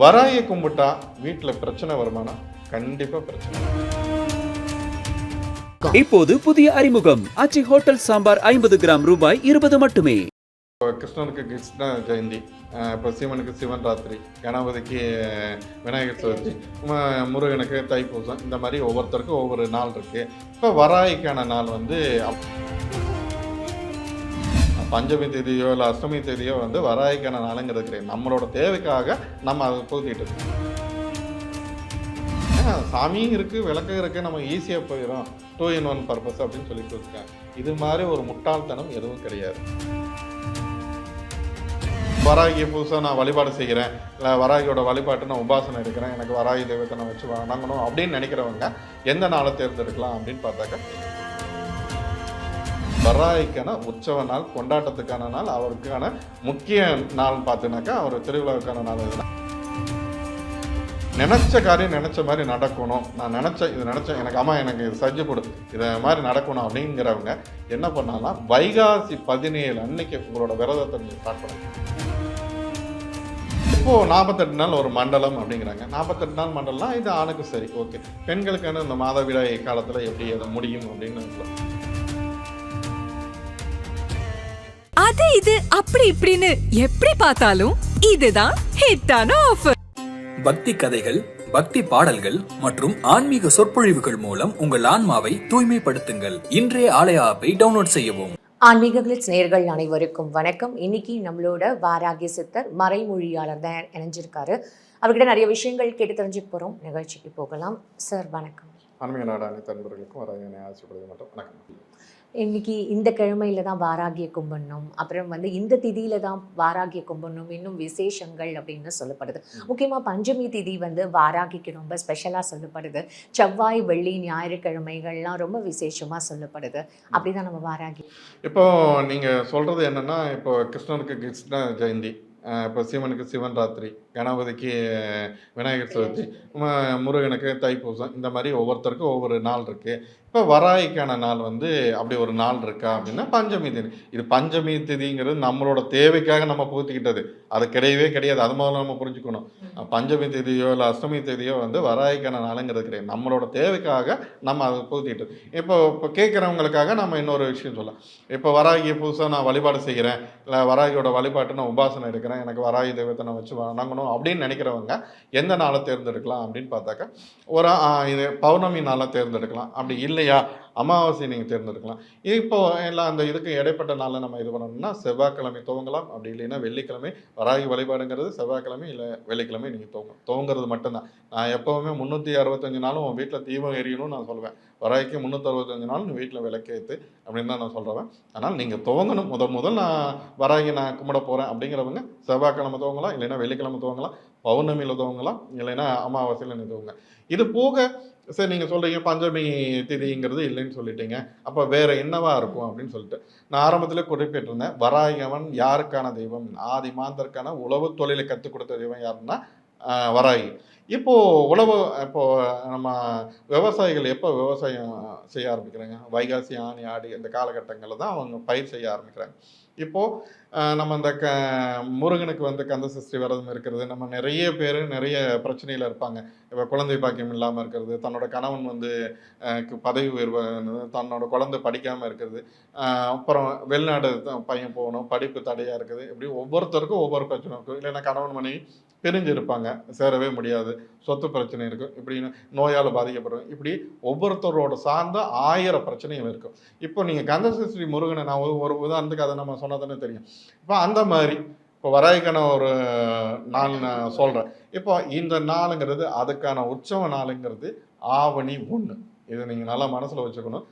வராயை கும்பிட்டா வீட்டில் பிரச்சனை வருமானா? கண்டிப்பாக பிரச்சனை. இப்போது புதிய அறிமுகம் ஆச்சி ஹோட்டல் சாம்பார் 50 கிராம் ரூபாய் 20 மட்டுமே. கிருஷ்ணனுக்கு கிருஷ்ண ஜெயந்தி, இப்போ சிவனுக்கு சிவன் ராத்திரி, கணபதிக்கு விநாயகர் சதுர்த்தி, முருகனுக்கு தைப்பூசம், இந்த மாதிரி ஒவ்வொருத்தருக்கும் ஒவ்வொரு நாள் இருக்குது. இப்போ வராய்க்கான நாள் வந்து பஞ்சமி தேதியோ இல்லை அஷ்டமி தேதியோ வந்து வராய்க்கான நாளுங்கிறது கிடையாது. நம்மளோட தேவைக்காக நம்ம அதை பூத்திட்டு இருக்கோம். சாமியும் இருக்குது, விளக்கம் இருக்குது, நம்ம ஈஸியாக போயிடும், 2 in 1 பர்பஸ் அப்படின்னு சொல்லிட்டு இருக்காங்க. இது மாதிரி ஒரு முட்டாள்தனம் எதுவும் கிடையாது. வராகி புதுசாக நான் வழிபாடு செய்கிறேன், இல்லை வராகியோட வழிபாட்டு நான் உபாசனை எடுக்கிறேன், எனக்கு வராகி தெய்வத்தை நான் வச்சு வணங்கணும் அப்படின்னு நினைக்கிறவங்க எந்த நாளை தேர்ந்தெடுக்கலாம் அப்படின்னு பார்த்தாக்க, வராகிக்கான உற்சவ நாள், கொண்டாட்டத்துக்கான நாள், அவருக்கான முக்கிய நாள் பார்த்தினாக்கா அவர் திருவிழாவுக்கான நாள். எதுனா நினச்ச காரியம் நினச்ச மாதிரி நடக்கணும், நான் நினச்சேன் எனக்கு அம்மா எனக்கு இது செஞ்சு கொடு, இதை மாதிரி நடக்கணும் அப்படிங்கிறவங்க என்ன பண்ணாலும் வைகாசி 17 அன்னைக்கு உங்களோட விரதத்தை நீங்கள் ஸ்டார்ட் பண்ணுங்க. இப்போது 48 நாள் ஒரு மண்டலம் அப்படிங்கிறாங்க. 48 நாள் மண்டலம்னா இது ஆணுக்கு சரி, ஓகே. பெண்களுக்கான இந்த மாதவிடாய் காலத்தில் எப்படி அதை முடியும் அப்படின்னு அது இது அப்படி இப்படின்னு எப்படி பார்த்தாலும் இதுதான் ஹிட்டான ஆஃபர். பக்தி கதைகள், பக்தி பாடல்கள் மற்றும் ஆன்மீக சொற்பொழிவுகள் மூலம் உங்கள் ஆன்மாவை தூய்மைப்படுத்துங்கள். இன்றைய ஆலய ஆப்பை டவுன்லோட் செய்யவும். ஆன்மீக கிளிட்ஸ் நேயர்கள் அனைவருக்கும் வணக்கம். இன்னைக்கு நம்மளோட வாராகி சித்தர் மறைமொழியாளர் தான் இணைஞ்சிருக்காரு. அவர்கிட்ட நிறைய விஷயங்கள் கேட்டு தெரிஞ்சுக்க போகிறோம். நிகழ்ச்சிக்கு போகலாம். சார் வணக்கம். ஆன்மீக நாடு அனைத்து அன்பர்களுக்கும் வராகினை ஆசைப்படுவது மட்டும் வணக்கம். இன்னைக்கு இந்த கிழமையில தான் வாராகிய கும்பிடணும், அப்புறம் வந்து இந்த திதியில தான் வாராகிய கும்பிடணும், இன்னும் விசேஷங்கள் அப்படின்னு சொல்லப்படுது. முக்கியமாக பஞ்சமி திதி வந்து வாராகிக்கு ரொம்ப ஸ்பெஷலாக சொல்லப்படுது. செவ்வாய், வெள்ளி, ஞாயிற்றுக்கிழமைகள்லாம் ரொம்ப விசேஷமாக சொல்லப்படுது. அப்படிதான் நம்ம வாராகி. இப்போ நீங்கள் சொல்கிறது என்னென்னா, இப்போ கிருஷ்ணனுக்கு கிருஷ்ண ஜெயந்தி, இப்போ சிவனுக்கு சிவன் ராத்திரி, கணபதிக்கு விநாயகர் சதுர்த்தி, முருகனுக்கு தைப்பூசம், இந்த மாதிரி ஒவ்வொருத்தருக்கும் ஒவ்வொரு நாள் இருக்குது. இப்போ வராய்க்கான நாள் வந்து அப்படி ஒரு நாள் இருக்கா அப்படின்னா பஞ்சமி திதி. இது பஞ்சமி திதிங்கிறது நம்மளோட தேவைக்காக நம்ம பூத்திக்கிட்டது, அது கிடையவே கிடையாது. அது முதல்ல நம்ம புரிஞ்சுக்கணும். பஞ்சமி தேதியோ இல்லை அஷ்டமி தேதியோ வந்து வராய்க்கான நாளுங்கிறது கிடையாது. நம்மளோட தேவைக்காக நம்ம அதை பூத்திக்கிட்டது. இப்போ கேட்குறவங்களுக்காக நம்ம இன்னொரு விஷயம் சொல்லலாம். இப்போ வராகி புதுசாக நான் வழிபாடு செய்கிறேன், இல்லை வராகியோட வழிபாட்டு நான் உபாசனை எடுக்கிறேன், எனக்கு வராகி தெய்வத்தை நான் வச்சு வணங்கணும் அப்படின்னு நினைக்கிறவங்க எந்த நாளை தேர்ந்தெடுக்கலாம் அப்படின்னு பார்த்தாக்கா, ஒரு இது பௌர்ணமி நாளை தேர்ந்தெடுக்கலாம். அப்படி இல்லையா அமாவாசை நீங்கள் தேர்ந்தெடுக்கலாம். இப்போ எல்லாம் அந்த இதுக்கு இடைப்பட்ட நாளில் நம்ம இது பண்ணணும்னா செவ்வாய்க்கிழமை துவங்கலாம். அப்படி இல்லைன்னா வெள்ளிக்கிழமை. வராகி வழிபாடுங்கிறது செவ்வாய்க்கிழமை இல்லை வெள்ளிக்கிழமை நீங்கள் துவங்கிறது மட்டும்தான். நான் எப்போவுமே 365 நாளும் உன் வீட்டில் தீபம் எரியணும்னு நான் சொல்லுவேன். வராய்க்கு 365 நாள் நீ வீட்டில் விளக்கேற்று அப்படின்னு தான் நான் சொல்கிறேன். ஆனால் நீங்கள் துவங்கணும். முதல் நான் வராகி நான் கும்பிட போகிறேன் அப்படிங்கிறவங்க செவ்வாய்க்கிழமை துவங்கலாம், இல்லைன்னா வெள்ளிக்கிழமை துவங்கலாம், பௌர்ணமியில் துவங்கலாம், இல்லைன்னா அமாவாசையில் நீ துவங்க. இது போக சரி நீங்கள் சொல்கிறீங்க பஞ்சமி திதிங்கிறது இல்லைன்னு சொல்லிட்டீங்க, அப்போ வேறு என்னவா இருக்கும் அப்படின்னு சொல்லிட்டு நான் ஆரம்பத்தில் குறிப்பிட்டிருந்தேன். வராகவன் யாருக்கான தெய்வம்? ஆதி மாந்தருக்கான உழவு தொழிலை கற்றுக் கொடுத்த தெய்வம் யாருன்னா வராகி. இப்போது நம்ம விவசாயிகள் எப்போ விவசாயம் செய்ய ஆரம்பிக்கிறாங்க? வைகாசி, ஆனி, ஆடி இந்த காலகட்டங்களில் தான் அவங்க பயிர் செய்ய ஆரம்பிக்கிறாங்க. இப்போது நம்ம இந்த முருகனுக்கு வந்து கந்த சஷ்டி விரதம் இருக்கிறது, நம்ம நிறைய பேர் நிறைய பிரச்சனையில் இருப்பாங்க. இப்போ குழந்தை பாக்கியம் இல்லாமல் இருக்கிறது, தன்னோட கணவன் வந்து பதவி உயர்வு, தன்னோட குழந்தை படிக்காமல் இருக்கிறது, அப்புறம் வெளிநாடு பையன் போகணும், படிப்பு தடையாக இருக்குது. இப்படி ஒவ்வொருத்தருக்கும் ஒவ்வொரு பிரச்சனை இருக்கும். இல்லைன்னா கணவன் மனைவி பிரிஞ்சு இருப்பாங்க, சேரவே முடியாது, சொத்து பிரச்சனை இருக்கும், இப்படின்னு நோயால் பாதிக்கப்படுறோம். இப்படி ஒவ்வொருத்தரோட சார்ந்த 1000 பிரச்சனைகள் இருக்கும். இப்போ நீங்கள் கந்தசஷ்டி முருகனை நான் ஒரு உதாரணத்துக்கு அதை நம்ம சொன்னதானே தெரியும். இப்போ அந்த மாதிரி இப்போ வராய்க்கான ஒரு நாள் நான் சொல்கிறேன். இப்போ இந்த நாளுங்கிறது அதுக்கான உற்சவ நாளுங்கிறது ஆவணி 1. இதை நீங்கள் நல்லா மனசில் வச்சுக்கணும்.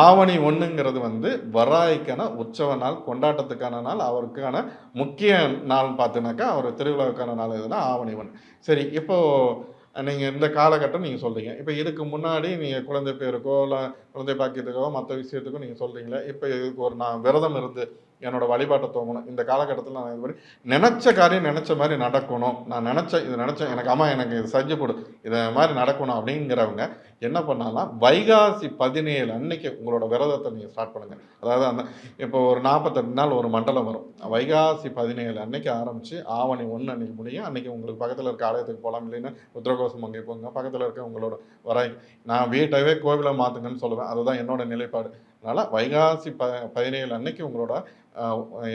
ஆவணி 1ங்கிறது வந்து வராய்க்கான உற்சவ நாள், கொண்டாட்டத்துக்கான நாள், அவருக்கான முக்கிய நாள் பார்த்தினாக்கா அவர் திருவிழாவுக்கான நாள் எதுனா ஆவணி 1. சரி, இப்போது நீங்கள் இந்த காலகட்டம் நீங்கள் சொல்கிறீங்க. இப்போ இதுக்கு முன்னாடி நீங்கள் குழந்தை பேருக்கோ இல்லை குழந்தை பாக்கியத்துக்கோ மற்ற விஷயத்துக்கோ நீங்கள் சொல்கிறீங்களே, இப்போ இதுக்கு ஒரு நான் விரதம் இருந்து என்னோட வழிபாட்டை துவங்கணும். இந்த காலகட்டத்தில் நான் இது மாதிரி நினச்ச காரியம் நினச்ச மாதிரி நடக்கணும், நான் நினச்சேன் எனக்கு அம்மா எனக்கு இது செஞ்சு கொடு, இதை மாதிரி நடக்கணும் அப்படிங்கிறவங்க என்ன பண்ணாலாம், வைகாசி 17 அன்னைக்கு உங்களோட விரதத்தை நீங்கள் ஸ்டார்ட் பண்ணுங்கள். அதாவது அந்த இப்போ ஒரு 48 நாள் ஒரு மண்டலம் வரும். வைகாசி 17 அன்னைக்கு ஆரம்பித்து ஆவணி 1 அன்னைக்கு முடியும். அன்னைக்கு உங்களுக்கு பக்கத்தில் இருக்க ஆலயத்துக்கு போகலாம், இல்லைன்னா உத்திரகோசம் அங்கே போங்க. பக்கத்தில் இருக்க உங்களோட வராய் நான் வீட்டவே கோவிலை மாற்றுங்கன்னு சொல்லுவேன். அதுதான் என்னோட நிலைப்பாடு. அதனால் வைகாசி 17 அன்னைக்கு உங்களோட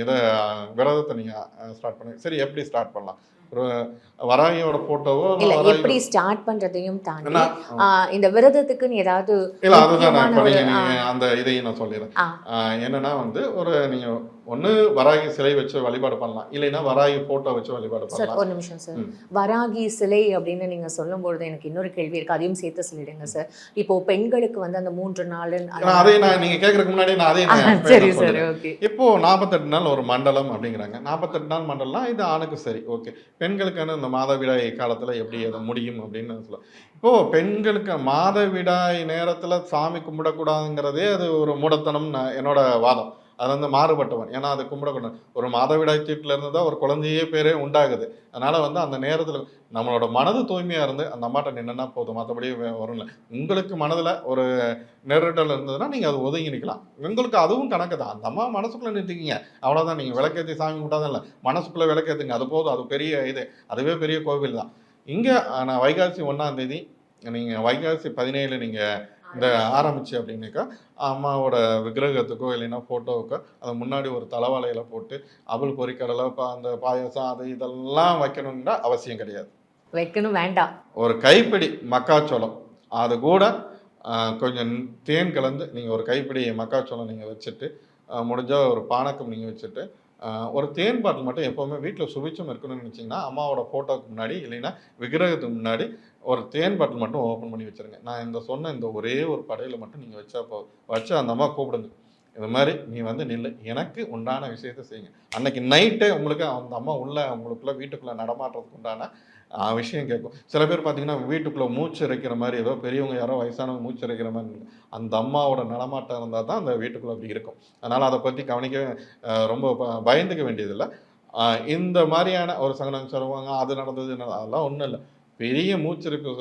இதை விரதத்தை நீங்கள் ஸ்டார்ட் பண்ணுங்க. சரி, எப்படி ஸ்டார்ட் பண்ணலாம்? ஒரு வராகியோட போட்டோவோ இல்ல எப்படி ஸ்டார்ட் பண்றதையும் தாண்டி என்ன? இந்த விரதத்துக்குன்னு ஏதாவது இல்ல அதுதான் நான் முக்கியமான இப்ப ஒரு நீங்க அந்த இதையும் நான் சொல்லிடுறேன். என்னன்னா வந்து ஒரு நீங்க ஒண்ணு வராகி சிலை வச்சு வழிபாடு பண்ணலாம், இல்லைன்னா வராகி போட்டோ வச்சு வழிபாடு சார் பண்ணலாம். ஒரு நிமிஷம் சார். வராகி சிலை அப்படின்னு நீங்க சொல்லும்பொழுது எனக்கு இன்னொரு கேள்வி இருக்கு, அதையும் சேர்த்து சொல்லிடுங்க சார். இப்போ பெண்களுக்கு வந்து அந்த 3 நாள் அதையும் நான் நீங்க கேட்கறதுக்கு முன்னாடி நான் அதையும் சரி சரி ஓகே. இப்போ 48 நாள் ஒரு மண்டலம் அப்படிங்கிறாங்க. 48 நாள் மண்டலம் இது ஆணுக்கு சரி, ஓகே. பெண்களுக்கான இந்த மாதவிடாய் காலத்துல எப்படி அது முடியும் அப்படின்னு நான் சொல்ல. இப்போ பெண்களுக்கு மாதவிடாய் நேரத்துல சாமி கும்பிடக்கூடாதுங்கிறதே அது ஒரு மூடத்தனம் என்னோட வாதம். அது வந்து மாறுபட்டவன், ஏன்னா அது கும்பிடக்கூடாது. ஒரு மாதவிடாய் தீட்டுல இருந்து தான் ஒரு குழந்தையே பேரே உண்டாகுது. அதனால வந்து அந்த நேரத்துல நம்மளோட மனது தூய்மையா இருந்து அந்த அம்மாட்ட நின்னா போதும், மற்றபடி வரும்ல. உங்களுக்கு மனதுல ஒரு நெருடல் இருந்ததுன்னா நீங்க அது ஒதுங்கி நிற்கலாம். உங்களுக்கு அதுவும் கணக்கு தான். அந்த அம்மா மனசுக்குள்ள நிறுத்திக்கிங்க, அவ்வளவுதான். நீங்க விளக்கேற்றி சாமி கும்பிட்டாதான் இல்லை, மனசுக்குள்ள விளக்கேற்றுங்க, அது போதும். அது பெரிய இது, அதுவே பெரிய கோவில் தான். இங்க நான் வைகாசி 1ஆம் தேதி நீங்க வைகாசி 17 நீங்க இந்த ஆரம்பிச்சு அப்படின்னாக்கா அம்மாவோட விக்கிரகத்துக்கோ இல்லைன்னா ஃபோட்டோவுக்கோ அது முன்னாடி ஒரு தலவாழையில போட்டு அவல் பொரிக்கடலை அந்த பாயசம் அது இதெல்லாம் வைக்கணுங்கிற அவசியம் கிடையாது. வைக்கணும் வேண்டாம். ஒரு கைப்பிடி மக்காச்சோளம், அது கூட கொஞ்சம் தேன் கலந்து நீங்கள் ஒரு கைப்பிடி மக்காச்சோளம் நீங்கள் வச்சுட்டு, முடிஞ்சால் ஒரு பானக்கம் நீங்கள் வச்சுட்டு, ஒரு தேன் பாட்டில் மட்டும் எப்போவுமே வீட்டில் சுபிச்சம் இருக்கணும்னு நினச்சிங்கன்னா அம்மாவோட ஃபோட்டோவுக்கு முன்னாடி இல்லைன்னா விக்கிரகத்துக்கு முன்னாடி ஒரு தேன் பாட்டில் மட்டும் ஓப்பன் பண்ணி வச்சுருங்க. நான் சொன்ன இந்த ஒரே ஒரு படையில் மட்டும் நீங்கள் வச்சு அந்த அம்மா கூப்பிடுங்க. இது மாதிரி நீ வந்து நில்லு, எனக்கு உண்டான விஷயத்த செய்யுங்க. அன்னைக்கு நைட்டே உங்களுக்கு அந்த அம்மா உங்களுக்குள்ள வீட்டுக்குள்ளே நடமாட்டுறதுக்கு உண்டான விஷயம் கேட்கும். சில பேர் பார்த்தீங்கன்னா வீட்டுக்குள்ளே மூச்சு இறைக்கிற மாதிரி, ஏதோ பெரியவங்க யாரோ வயசானவங்க மூச்சு இறைக்கிற மாதிரி, அந்த அம்மாவோட நடமாட்டம் இருந்தால் தான் அந்த வீட்டுக்குள்ளே அப்படி இருக்கும். அதனால் அதை பற்றி கவனிக்கவே ரொம்ப பயந்துக்க வேண்டியதில்லை. இந்த மாதிரியான ஒரு சங்கடம் சொல்லுவாங்க, அது நடந்தது அதெல்லாம் ஒன்றும் இல்லை. பெரிய மூச்சிருக்கு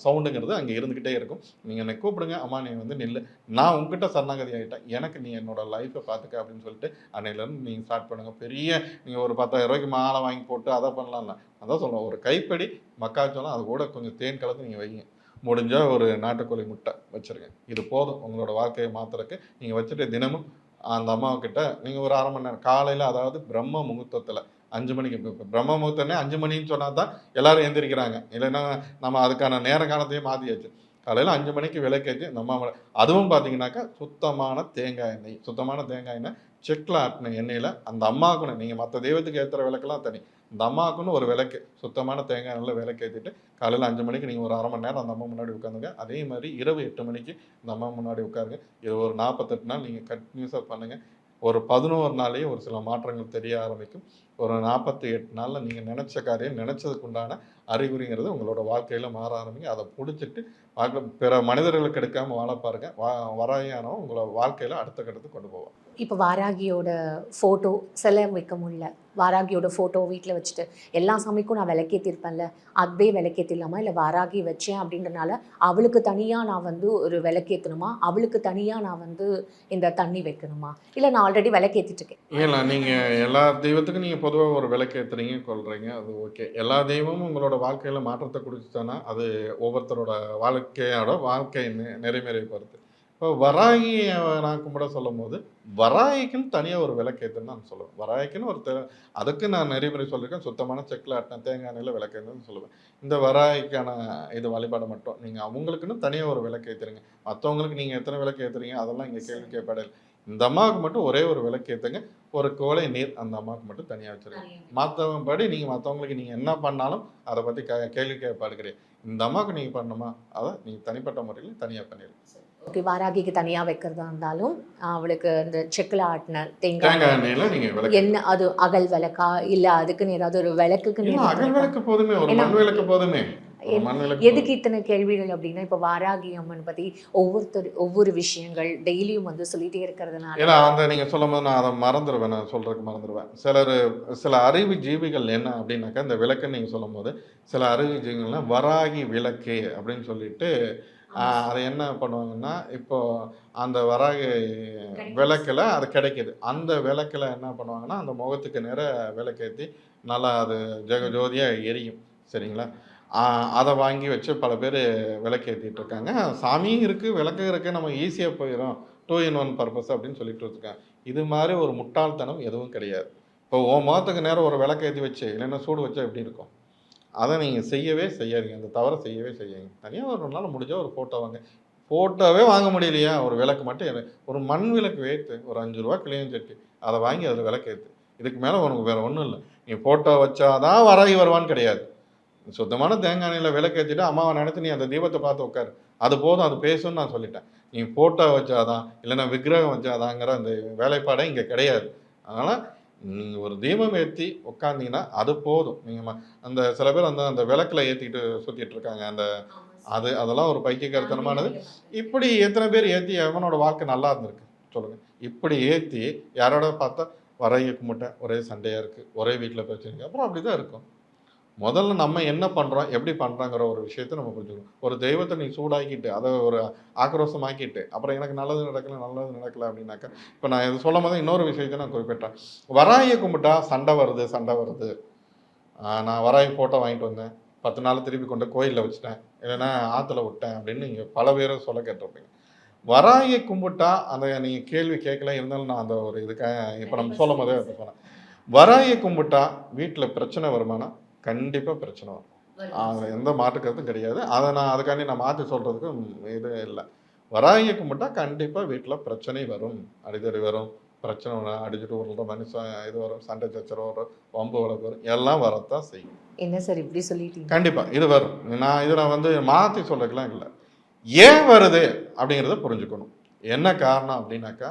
சவுண்டுங்கிறது அங்கே இருந்துக்கிட்டே இருக்கும். நீங்கள் என்னை கூப்பிடுங்க, அம்மா நீ வந்து நில்லு, நான் உங்ககிட்ட சரணாகதி ஆகிட்டேன், எனக்கு நீ என்னோட லைஃப்பை பார்த்துக்க அப்படின்னு சொல்லிட்டு அன்னையிலேருந்து நீங்கள் ஸ்டார்ட் பண்ணுங்கள். பெரிய நீங்கள் ஒரு 10,000 ரூபாய்க்கு மாலை வாங்கி போட்டு அதை பண்ணலாம்ல. அதான் சொல்லுவேன், ஒரு கைப்படி மக்காச்சோளம் அது கூட கொஞ்சம் தேன் கலந்து நீங்கள் வைங்க. முடிஞ்சால் ஒரு நாட்டுக்கோழி முட்டை வச்சுருங்க. இது போதும் உங்களோட வாழ்க்கையை மாற்றுறதுக்கு. நீங்கள் வச்சுட்டு தினமும் அந்த அம்மாவுக்கிட்ட நீங்கள் ஒரு 1/2 மணி நேரம் காலையில், அதாவது பிரம்ம முகூர்த்தத்தில் 5 மணிக்கு, இப்போ பிரம்ம முகூர்த்தம்னே 5 மணின்னு சொன்னால் தான் எல்லோரும் எந்திரிக்கிறாங்க. இல்லைன்னா நம்ம அதுக்கான நேர காலத்தையும் மாற்றியாச்சு. காலையில் 5 மணிக்கு விளக்கேற்றி இந்த அம்மா அதுவும் பார்த்தீங்கன்னாக்கா சுத்தமான தேங்காய் எண்ணெய், சுத்தமான தேங்காய் எண்ணெய் செக்கில் ஆட்டின எண்ணெயில் அந்த அம்மாவுக்குன்னு, நீங்கள் மற்ற தெய்வத்துக்கு ஏற்றுற விளக்கெல்லாம் தனி, இந்த அம்மாவுக்குன்னு ஒரு விளக்கு சுத்தமான தேங்காய் எண்ணெயில் விளக்கேற்றிட்டு காலையில் 5 மணிக்கு நீங்கள் ஒரு 1/2 மணி நேரம் அந்த அம்மா முன்னாடி உட்காந்துங்க. அதே மாதிரி இரவு 8 மணிக்கு இந்த அம்மா முன்னாடி உட்காருங்க. இது ஒரு 48 நாள் நீங்கள் கண்டினியூஸாக பண்ணுங்கள். ஒரு 11 நாள்லேயே ஒரு சில மாற்றங்கள் தெரிய ஆரம்பிக்கும். ஒரு 48 நாளில் நீங்கள் நினச்ச காரியம் நினச்சதுக்கு உண்டான அறிகுறிங்கிறது உங்களோட வாழ்க்கையில் மாற ஆரம்பிங்க. அதை பிடிச்சிட்டு பிற மனிதர்களுக்கு எடுக்காமல் வாழ பாருங்க. வராகியானவன் உங்களோட வாழ்க்கையில் அடுத்த கட்டத்துக்கு கொண்டு போவார். இப்போ வாராகியோட ஃபோட்டோ சிலை வைக்க முடியல, வாராகியோட ஃபோட்டோ வீட்டில் வச்சுட்டு எல்லா சாமிக்கும் நான் விளக்கேற்றிருப்பேன்ல, அதே விளக்கேற்றிடலாமா? இல்லை வாராகி வச்சேன் அப்படின்றனால அவளுக்கு தனியாக நான் வந்து ஒரு விளக்கேற்றணுமா? அவளுக்கு தனியாக நான் வந்து இந்த தண்ணி வைக்கணுமா? இல்லை நான் ஆல்ரெடி விளக்கேற்றிட்டு இருக்கேன். இல்லை, நீங்கள் எல்லா தெய்வத்துக்கும் நீங்கள் பொதுவாக ஒரு விளக்கேற்றுறீங்க கொள்கிறீங்க, அது ஓகே. எல்லா தெய்வமும் உங்களோட வாழ்க்கையில் மாற்றத்தை கொடுத்துட்டானா அது ஒவ்வொருத்தரோட வாழ்க்கை நெறிமுறை பொறுத்து. இப்போ வராகியை நான் கும்பிட சொல்லும் போது வராகிக்குன்னு தனியாக ஒரு விளக்கேற்றுன்னு நான் சொல்லுவேன். வராகிக்குன்னு அதுக்கு நான் நெறிமுறை சொல்லியிருக்கேன். சுத்தமான செக்கில் ஆட்டின தேங்காய் எண்ணெயில் விளக்கேற்றுன்னு சொல்லுவேன். இந்த வராகிக்கான இது வழிபாடு மட்டும் நீங்கள் அவங்களுக்குன்னு தனியாக ஒரு விளக்கேற்றுறீங்க. மற்றவங்களுக்கு நீங்கள் எத்தனை விளக்கு ஏற்றுறீங்க அதெல்லாம் இங்கே கேள்வி கேட்பாடல். இந்த அம்மாவுக்கு மட்டும் ஒரே ஒரு விளக்கு ஏற்றுங்க, ஒரு கோலை நீர் அந்த அம்மாவுக்கு மட்டும் தனியாக வச்சுருங்க. மற்றபடி நீங்கள் மற்றவங்களுக்கு நீங்கள் என்ன பண்ணாலும் அதை பற்றி கேள்வி கேட்பாடு கிடையாது. இந்த அம்மாவுக்கு நீங்கள் பண்ணணுமா அதை நீங்கள் தனிப்பட்ட முறையில் தனியாக பண்ணிடுங்க. ஓகே, வாராகிக்கு தனியாக வைக்கிறதா இருந்தாலும் அவளுக்கு இந்த செக்கில் ஆட்டின தேங்காய் எண்ணெயில் நீங்கள் என்ன அது அகல் விளக்கா இல்லை அதுக்குன்னு ஏதாவது ஒரு விளக்குக்கு அகல் விளக்கு போதுமே, ஒரு மண் விளக்கு போதுமே. எதுக்கு இத்தனை கேள்விகள் அப்படின்னா, இப்போ வாராகி அம்மன் பத்தி ஒவ்வொரு விஷயங்கள் டெய்லியும் வந்து சொல்லிட்டே இருக்கிறதுனால, ஏன்னா அந்த நீங்கள் சொல்லும்போது நான் அதை மறந்துடுவேன், நான் சொல்கிறதுக்கு மறந்துடுவேன். சில அறிவு ஜீவிகள் என்ன அப்படின்னாக்கா, இந்த விளக்குன்னு நீங்கள் சொல்லும்போது சில அறிவு ஜீவிகள்லாம் வராகி விளக்கு அப்படின்னு சொல்லிட்டு அதை என்ன பண்ணுவாங்கன்னா, இப்போ அந்த வராகி விளக்கில் அது கிடைக்கிது. அந்த விளக்கில் என்ன பண்ணுவாங்கன்னா, அந்த முகத்துக்கு நேராக விளக்கேற்றி நல்லா அது ஜோதியாக எரியும். சரிங்களா? அதை வாங்கி வச்சு பல பேர் விளக்கேற்றிட்டு இருக்காங்க. சாமியும் இருக்குது, விளக்கும் இருக்குது, நம்ம ஈஸியாக போயிடும், 2 in 1 பர்பஸ் அப்படின்னு சொல்லிட்டு இருக்காங்க. இது மாதிரி ஒரு முட்டாள்தனம் எதுவும் கிடையாது. இப்போ உன் முகத்துக்கு நேரம் ஒரு விளக்கேற்றி வச்சு இல்லைன்னா சூடு வச்சா எப்படி இருக்கும்? அதை நீங்கள் செய்யவே செய்யாதீங்க. அந்த தவறை செய்யவே செய்யுங்க. தனியாக ஒரு நாள் முடிஞ்சால் ஒரு ஃபோட்டோ வாங்க. ஃபோட்டோவே வாங்க முடியலையா, ஒரு விளக்கு மட்டும் ஒரு மண் விளக்கு வைத்து ஒரு ₹5 கிளியும் சட்டி அதை வாங்கி அதில் விளக்கேற்று. இதுக்கு மேலே உனக்கு வேறு ஒன்றும் இல்லை. நீ ஃபோட்டோ வச்சாதான் வராகி வருவான்னு கிடையாது. சுத்தமான தேங்காய் எண்ணெயில் விளக்கேற்றிட்டு அம்மாவை நினச்சி நீ அந்த தீபத்தை பார்த்து உட்காரு. அது போதும், அது பேசுன்னு நான் சொல்லிட்டேன். நீ ஃபோட்டோ வச்சாதான் இல்லைன்னா விக்கிரகம் வச்சாதாங்கிற அந்த வேலைப்பாடே இங்கே கிடையாது. அதனால் நீங்கள் ஒரு தீபம் ஏற்றி உட்காந்தீங்கன்னா அது போதும். நீங்கள் அந்த சில பேர் அந்த விளக்கில் ஏற்றிக்கிட்டு சுற்றிட்டு இருக்காங்க. அதெல்லாம் ஒரு பைத்தியக்காரத்தனமானது. இப்படி எத்தனை பேர் ஏற்றி எவனோட வாழ்க்கை நல்லா இருந்திருக்கு சொல்லுங்கள்? இப்படி ஏற்றி யாரோட பார்த்தா வரைய கும்பிட்ட ஒரே சண்டையாக இருக்குது, ஒரே வீட்டில் பிரச்சனை இருக்குது. அப்புறம் அப்படி தான் இருக்கும். முதல்ல நம்ம என்ன பண்ணுறோம், எப்படி பண்ணுறோங்கிற ஒரு விஷயத்தை நம்ம புரிஞ்சுக்கணும். ஒரு தெய்வத்தை நீ சூடாக்கிட்டு அதை ஒரு ஆக்ரோஷமாக்கிட்டு அப்புறம் எனக்கு நல்லது நடக்கலை அப்படின்னாக்கா, இப்போ நான் இது சொல்லும் போது இன்னொரு விஷயத்தை நான் குறிப்பிட்டேன். வராயை கும்பிட்டா சண்டை வருது. நான் வராய் ஃபோட்டோ வாங்கிட்டு வந்தேன், 10 நாள் திருப்பி கொண்டு கோயிலில் வச்சுட்டேன், இல்லைன்னா ஆற்றுல விட்டேன் அப்படின்னு நீங்கள் பல பேரும் சொல்ல கேட்டிருப்பீங்க. வராயை கும்பிட்டா அந்த நீங்கள் கேள்வி கேட்கல, இருந்தாலும் நான் அந்த ஒரு இதுக்காக இப்போ நம்ம சொல்லும் போதே சொன்னேன். வராயை கும்பிட்டா வீட்டில் பிரச்சனை வருமானா? கண்டிப்பாக பிரச்சனை வரும். அது எந்த மாற்று கருத்தும் கிடையாது. அதை அதுக்காண்டி நான் மாற்றி சொல்கிறதுக்கு இது இல்லை. வராகியை கும்பிட்டா கண்டிப்பாக வீட்டில் பிரச்சனை வரும், அடிதடி வரும், பிரச்சனை வரும், அடிச்சுட்டு விடுற மனுஷன் இது வரும், சண்டை சச்சரவு வரும், வம்பு வழக்கு வரும், எல்லாம் வரத்தான் செய்யும். என்ன சார் இப்படி சொல்லிட்டீங்க? கண்டிப்பாக இது வரும். நான் இதில் மாற்றி சொல்கிறதுக்கெலாம் இல்லை. ஏன் வருது அப்படிங்கிறத புரிஞ்சுக்கணும். என்ன காரணம் அப்படின்னாக்கா,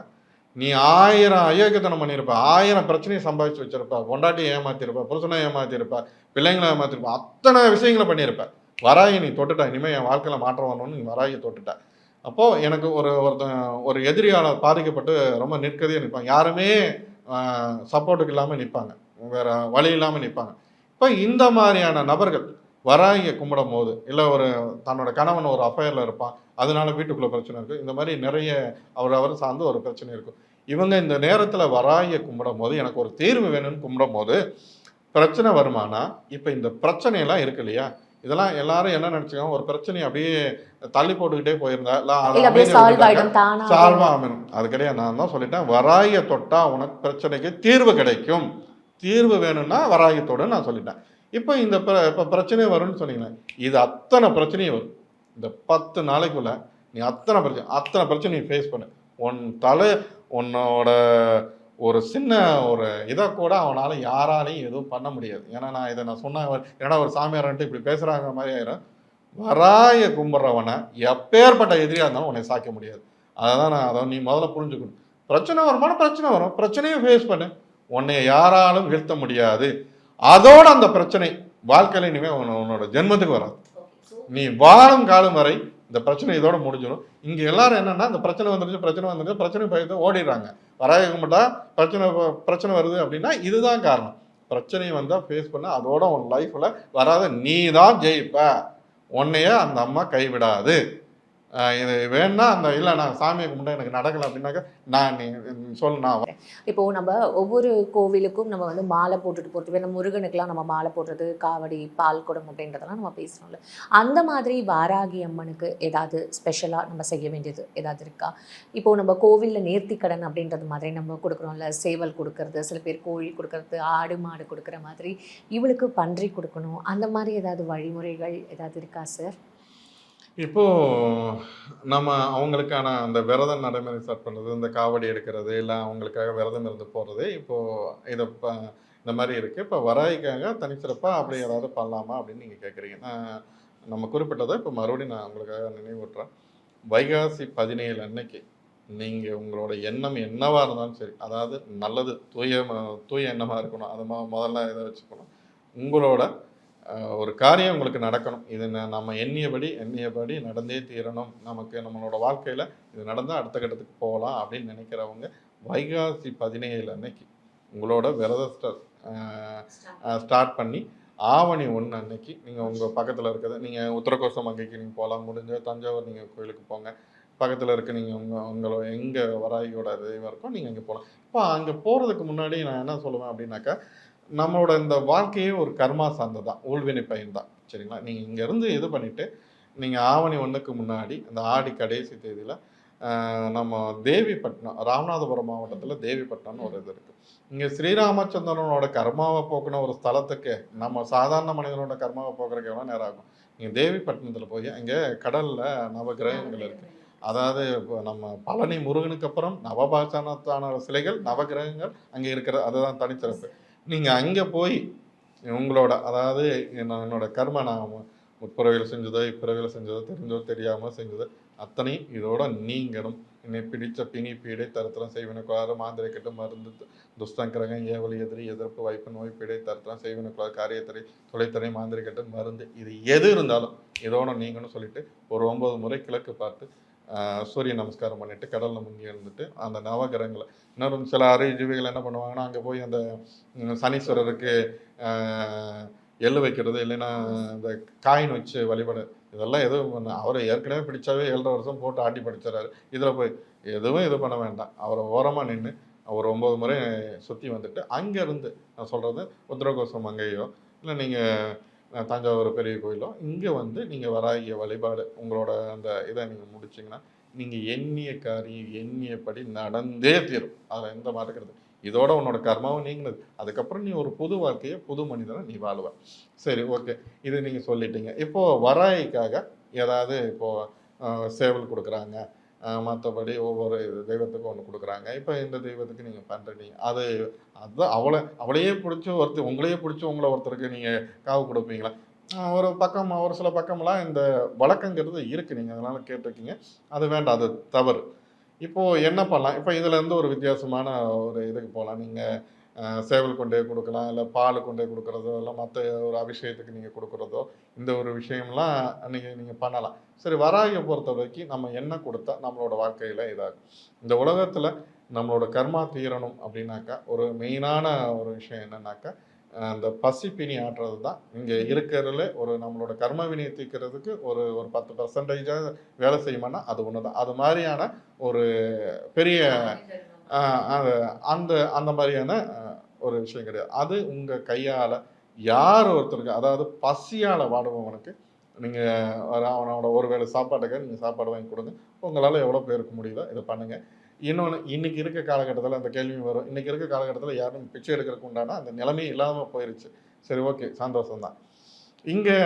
நீ 1000 அயோக்கியத்தனம் பண்ணியிருப்ப, 1000 பிரச்சனையை சம்பாதிச்சு வச்சிருப்ப, பொண்டாட்டியை ஏமாத்திருப்ப, புருஷனை ஏமாத்திருப்ப, பிள்ளைங்களை ஏமாத்திருப்ப, அத்தனை விஷயங்களை பண்ணியிருப்ப. வராகி நீ தொட்டுட்ட, இனிமேல் என் வாழ்க்கையில் மாற்றம் வரணும்னு நீ வராகி தொட்டுட்ட. அப்போது எனக்கு ஒரு எதிரியால் பாதிக்கப்பட்டு ரொம்ப நிற்கதியாக நிற்பாங்க. யாருமே சப்போர்ட்டுக்கு இல்லாமல் நிற்பாங்க, வேறு வழி இல்லாமல் நிற்பாங்க. இப்போ இந்த மாதிரியான நபர்கள் வராகியை கும்பிடும் போது, இல்லை தன்னோட கணவன் ஒரு அஃபையரில் இருப்பான், அதனால வீட்டுக்குள்ளே பிரச்சனை இருக்குது, இந்த மாதிரி நிறைய அவர் சார்ந்து ஒரு பிரச்சனை இருக்கும். இவங்க இந்த நேரத்தில் வராகியை கும்பிடும் போது எனக்கு ஒரு தீர்வு வேணும்னு கும்பிடும் போது பிரச்சனை வருமானா? இப்போ இந்த பிரச்சனையெல்லாம் இருக்கு இல்லையா, இதெல்லாம் எல்லாரும் என்ன நினச்சிக்கோங்க, ஒரு பிரச்சனையை அப்படியே தள்ளி போட்டுக்கிட்டே போயிருந்தா சால்வா ஆகணும். அது கிடையாது. நான் தான் சொல்லிட்டேன், வராகியை தொட்டா உனக்கு பிரச்சனைக்கு தீர்வு கிடைக்கும். தீர்வு வேணும்னா வராகியத்தோடு நான் சொல்லிட்டேன். இப்போ இப்போ பிரச்சனை வரும்னு சொன்னீங்களே, இது அத்தனை பிரச்சனையும் வரும். இந்த 10 நாளைக்குள்ள நீ அத்தனை பிரச்சனை நீ ஃபேஸ் பண்ணு. உன்னோட ஒரு சின்ன ஒரு இதை கூட அவனால் யாராலையும் எதுவும் பண்ண முடியாது. ஏன்னா நான் சொன்னேன், ஏன்னா ஒரு சாமியார்ன்ட்டு இப்படி பேசுகிறாங்க மாதிரி ஆயிரும். வராய கும்பிட்றவனை எப்பேற்பட்ட எதிரியாக இருந்தாலும் உன்னை சாய்க்க முடியாது. அதை நீ முதல்ல புரிஞ்சுக்கணும். பிரச்சனை வருமானம் பிரச்சனை வரும், பிரச்சனையும் ஃபேஸ் பண்ணு. உன்னை யாராலும் வீழ்த்த முடியாது. அதோட அந்த பிரச்சனை வாழ்க்கையில் இனிமேல் உன்னோட ஜென்மத்துக்கு வராது. நீ வாழும் காலம் வரை இந்த பிரச்சனை இதோட முடிஞ்சிடும். இங்கே எல்லாரும் என்னன்னா, இந்த பிரச்சனை வந்துருச்சு பிரச்சனை பயந்து ஓடிடுறாங்க. வராய கும்பிட்டா பிரச்சனை வருது அப்படின்னா இதுதான் காரணம். பிரச்சனை வந்தால் ஃபேஸ் பண்ண, அதோட உன் லைஃப்பில் வராத நீ தான் ஜெயிப்ப. உன்னையே அந்த அம்மா கைவிடாது. இது வேணா இல்லை நான் சாமியை கும்பிட்டா எனக்கு நடக்கலை அப்படின்னாக்கா நான் இப்போ நம்ம ஒவ்வொரு கோவிலுக்கும் நம்ம வந்து மாலை போட்டுட்டு போகிறது, நம்ம முருகனுக்கெல்லாம் நம்ம மாலை போடுறது, காவடி, பால் குடம் அப்படின்றதெல்லாம் நம்ம பேசுகிறோம்ல. அந்த மாதிரி வாராகி அம்மனுக்கு ஏதாவது ஸ்பெஷலாக நம்ம செய்ய வேண்டியது ஏதாவது இருக்கா? இப்போ நம்ம கோவிலில் நேர்த்திக்கடன் அப்படின்றது மாதிரி நம்ம கொடுக்குறோம்ல, சேவல் கொடுக்கறது, சில பேர் கோழி கொடுக்கறது, ஆடு மாடு கொடுக்குற மாதிரி இவளுக்கு பன்றி கொடுக்கணும், அந்த மாதிரி ஏதாவது வழிமுறைகள் ஏதாவது இருக்கா சார்? இப்போது நம்ம அவங்களுக்கான அந்த விரதம் நடைமுறை ஸ்டார்ட் பண்ணுறது, இந்த காவடி எடுக்கிறது, இல்லை அவங்களுக்காக விரதம் இருந்து போகிறது, இப்போது இந்த மாதிரி இருக்குது. இப்போ வராய்க்காக தனிச்சிறப்பாக அப்படி ஏதாவது பண்ணலாமா அப்படின்னு நீங்கள் கேட்குறீங்க. நம்ம குறிப்பிட்டதை இப்போ மறுபடியும் நான் உங்களுக்காக நினைவூட்டுறேன். வைகாசி 17 அன்னைக்கு நீங்கள் உங்களோட எண்ணம் என்னவாக இருந்தாலும் சரி, அதாவது நல்லது தூய எண்ணமாக இருக்கணும், அது முதல்ல இதை வச்சுக்கணும். உங்களோட ஒரு காரியம் உங்களுக்கு நடக்கணும். இது நம்ம எண்ணியபடி நடந்தே தீரணும். நமக்கு நம்மளோட வாழ்க்கையில் இது நடந்தால் அடுத்த கட்டத்துக்கு போகலாம் அப்படின்னு நினைக்கிறவங்க வைகாசி 17 அன்னைக்கு உங்களோட விரதத்தை ஸ்டார்ட் பண்ணி ஆவணி 1 அன்னைக்கு நீங்கள் உங்கள் பக்கத்தில் இருக்கிறது, நீங்கள் உத்தரகோசம் அங்கேக்கு நீங்கள் போகலாம். முடிஞ்ச தஞ்சாவூர் நீங்கள் கோயிலுக்கு போங்க. பக்கத்தில் இருக்க நீங்கள் உங்களோட எங்கே வராகியோட தெய்வம் இருக்கோ நீங்கள் அங்கே போகலாம். இப்போ அங்கே போகிறதுக்கு முன்னாடி நான் என்ன சொல்லுவேன் அப்படின்னாக்கா, நம்மளோட இந்த வாழ்க்கையே ஒரு கர்மா சார்ந்தது தான், ஊழ்வினை பயன் தான். சரிங்களா? நீங்கள் இங்கேருந்து இது பண்ணிவிட்டு நீங்கள் ஆவணி 1க்கு முன்னாடி அந்த ஆடி கடைசி தேதியில் நம்ம தேவிப்பட்டினம், ராமநாதபுரம் மாவட்டத்தில் தேவிப்பட்டினம்னு ஒரு இது இருக்குது. இங்கே ஸ்ரீராமச்சந்திரனோட கர்மாவை போக்குன ஒரு ஸ்தலத்துக்கு நம்ம சாதாரண மனிதனோட கர்மாவை போக்குறதுக்கு எவ்வளோ நேரம் ஆகும்? நீங்கள் தேவிப்பட்டினத்தில் போய் அங்கே கடலில் நவகிரகங்கள் இருக்குது. அதாவது இப்போ நம்ம பழனி முருகனுக்கு அப்புறம் நவபாஷானத்தான சிலைகள் நவகிரகங்கள் அங்கே இருக்கிற அதுதான் தனிச்சிறப்பு. நீங்கள் அங்கே போய் உங்களோட அதாவது என்னோட கர்ம நான் முற்பிறவியில் செஞ்சதோ இப்பிறவியில் செஞ்சதோ தெரிஞ்சோ தெரியாமல் செஞ்சதோ அத்தனையும் இதோட நீங்களும் என்னை பிடித்த பிணி பீடை தருத்திரம் செய்வினுக்குள்ளாறு மாந்திரைக்கட்டு மருந்து துஷ்டங்கிரகம் ஏவல் எதிரி எதிர்ப்பு வாய்ப்பு நோய் பீடை தருத்திரம் செய்வினுக்குள்ளாறு காரியத்தறை தொலைத்தறை மாந்திரைக்கட்டு மருந்து இது எது இருந்தாலும் இதோட நீங்களும் சொல்லிட்டு ஒரு 9 முறை கிழக்கு பார்த்து சூரிய நமஸ்காரம் பண்ணிட்டு கடலில் முங்கி இருந்துட்டு அந்த நவகிரகங்களை இன்னொரு சில அறிவுஜீவிகள் என்ன பண்ணுவாங்கன்னா அங்கே போய் அந்த சனீஸ்வரருக்கு எள்ளு வைக்கிறது, இல்லைன்னா இந்த காயின் வச்சு வழிபடு, இதெல்லாம் எதுவும் அவரை ஏற்கனவே பிடிச்சாவே 7.5 வருஷம் போட்டு ஆட்டி படிச்சிடறாரு. இதில் போய் எதுவும் இது பண்ண வேண்டாம். அவரை ஓரமாக நின்று ஒரு 9 முறை சுற்றி வந்துட்டு அங்கேருந்து நான் சொல்கிறது உத்தரகோசம் அங்கேயோ இல்லை நீங்கள் தஞ்சாவூர் பெரிய கோயிலோ இங்கே வந்து நீங்கள் வராகிய வழிபாடு உங்களோட அந்த இதை நீங்கள் முடிச்சிங்கன்னா நீங்கள் எண்ணிய காரியம் எண்ணியபடி நடந்தே தீரும். அதில் எந்த மாற்றுக்கிறது. இதோட உன்னோட கர்மாவை நீங்கினது. அதுக்கப்புறம் நீ ஒரு புது வாழ்க்கையை புது மனிதனை நீ வாழ்வ. சரி, ஓகே, இது நீங்கள் சொல்லிட்டீங்க. இப்போது வராய்க்காக ஏதாவது இப்போது சேவல் கொடுக்குறாங்க, மற்றபடி ஒவ்வொரு தெய்வத்துக்கும் ஒன்று கொடுக்குறாங்க. இப்போ இந்த தெய்வத்துக்கு நீங்கள் பண்ணுறீங்க, அதுதான் அவளையே பிடிச்சி உங்களையே பிடிச்சி உங்களை ஒருத்தருக்கு நீங்கள் காவு கொடுப்பீங்களா? ஒரு சில பக்கமெல்லாம் இந்த வழக்கங்கிறது இருக்குது. நீங்கள் அதனால் கேட்டிருக்கீங்க, அது வேண்டாம், அது தவறு. இப்போது என்ன பண்ணலாம்? இப்போ இதிலேருந்து ஒரு வித்தியாசமான ஒரு இதுக்கு போகலாம். நீங்கள் சேவல் கொண்டே கொடுக்கலாம், இல்லை பால் கொண்டே கொடுக்குறதோ, இல்லை மற்ற ஒரு அபிஷேகத்துக்கு நீங்கள் கொடுக்குறதோ, இந்த ஒரு விஷயம்லாம் நீங்கள் பண்ணலாம். சரி, வராகியை பொறுத்த வரைக்கும் நம்ம என்ன கொடுத்தா நம்மளோட வாழ்க்கையில் இதாகும்? இந்த உலகத்தில் நம்மளோட கர்மா தீரணும் அப்படின்னாக்கா ஒரு மெயினான ஒரு விஷயம் என்னன்னாக்கா அந்த பசி பிணி ஆட்டுறது தான். இங்கே இருக்கிறதுல ஒரு நம்மளோட கர்ம வினியை தீர்க்கிறதுக்கு ஒரு 10% வேலை செய்யுமானா அது ஒன்று தான். அது மாதிரியான ஒரு பெரிய அந்த மாதிரியான ஒரு விஷயம் கிடையாது. அது உங்கள் கையால் யார் ஒருத்தருக்கு, அதாவது பசியால் வாடுபவனுக்கு நீங்கள் அவனோட ஒரு வேளை சாப்பாட்டுக்காக நீங்கள் சாப்பாடு வாங்கி கொடுங்க. உங்களால் எவ்வளோ பேருக்கு முடியுதோ இதை பண்ணுங்கள். இன்னொன்று, இன்றைக்கி இருக்க காலகட்டத்தில் அந்த கேள்வி வரும், இன்றைக்கி இருக்க காலகட்டத்தில் யாரும் பிச்சை எடுக்கிறதுக்கு உண்டான அந்த நிலைமை இல்லாமல் போயிடுச்சு. சரி, ஓகே, சந்தோஷம்தான். இங்கே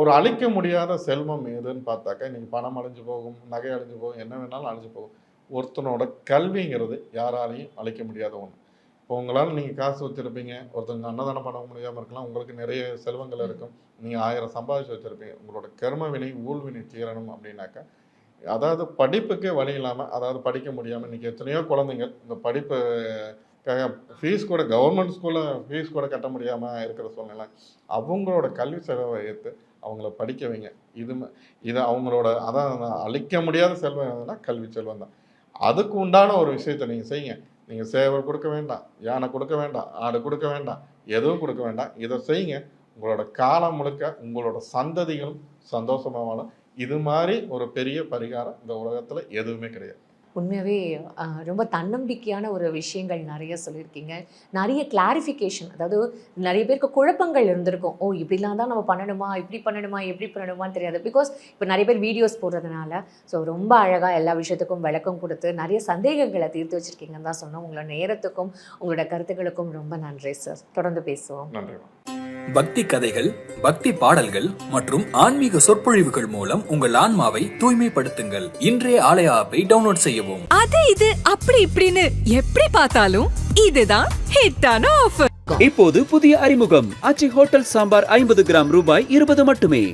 ஒரு அழிக்க முடியாத செல்வம் எதுன்னு பார்த்தாக்கா இன்றைக்கி பணம் அழிஞ்சு போகும், நகை அழிஞ்சு போகும், என்ன வேணாலும் அழிஞ்சு போகும். ஒருத்தனோட கல்விங்கிறது யாராலையும் அழிக்க முடியாத ஒன்று. இப்போ உங்களால் நீங்கள் காசு வச்சுருப்பீங்க, ஒருத்தவங்க அன்னதானம் பண்ண முடியாமல் இருக்கலாம், உங்களுக்கு நிறைய செல்வங்கள் இருக்கும், நீங்கள் 1000 சம்பாதிச்சு வச்சுருப்பீங்க. உங்களோட கர்ம வினை ஊழ்வினை தீரணும் அப்படின்னாக்கா, அதாவது படிப்புக்கே வழி இல்லாமல், அதாவது படிக்க முடியாமல் இன்றைக்கி எத்தனையோ குழந்தைங்கள் இந்த படிப்புக்காக ஃபீஸ் கூட கவர்மெண்ட் ஸ்கூலில் ஃபீஸ் கூட கட்ட முடியாமல் இருக்கிற சூழ்நிலை. அவங்களோட கல்வி செலவை ஏற்று அவங்கள படிக்க வைங்க. இது அவங்களோட அதான் அழிக்க முடியாத செல்வம் எதுனா கல்வி செல்வம் தான். அதுக்கு உண்டான ஒரு விஷயத்தை நீங்கள் செய்யுங்க. நீங்கள் சேவல் கொடுக்க வேண்டாம், யானை கொடுக்க வேண்டாம், ஆடு கொடுக்க வேண்டாம், எதுவும் கொடுக்க வேண்டாம். இதை செய்யுங்க. உங்களோட காலம் முழுக்க உங்களோட சந்ததிகளும் சந்தோஷமாக வாழும். இது மாதிரி ஒரு பெரிய பரிகாரம் இந்த உலகத்தில் எதுவுமே கிடையாது. உண்மையாகவே ரொம்ப தன்னம்பிக்கையான ஒரு விஷயங்கள் நிறைய சொல்லியிருக்கீங்க. நிறைய கிளாரிஃபிகேஷன், அதாவது நிறைய பேருக்கு குழப்பங்கள் இருந்திருக்கும். ஓ, இப்படிலாம் தான் நம்ம பண்ணணுமா, இப்படி பண்ணணுமா, எப்படி பண்ணணுமான்னு தெரியாது. பிகாஸ் இப்போ நிறைய பேர் வீடியோஸ் போடுறதுனால ஸோ ரொம்ப அழகாக எல்லா விஷயத்துக்கும் விளக்கம் கொடுத்து நிறைய சந்தேகங்களை தீர்த்து வச்சுருக்கீங்கன்னு தான் சொன்னோம். உங்களோட நேரத்துக்கும் உங்களோட கருத்துக்களுக்கும் ரொம்ப நன்றி சார். தொடர்ந்து பேசுவோம். நன்றி. பக்தி கதைகள், பக்தி பாடல்கள் மற்றும் ஆன்மீக சொற்பொழிவுகள் மூலம் உங்கள் ஆன்மாவை தூய்மைப்படுத்துங்கள். இன்றைய ஆலய ஆப்பை டவுன்லோட் செய்யவும். அது இது அப்படி இப்படின்னு எப்படி பார்த்தாலும் இதுதான் ஹிட்டான ஆஃபர். இப்போது புதிய அறிமுகம் ஆச்சி ஹோட்டல் சாம்பார் 50 கிராம் ரூபாய் 20 மட்டுமே.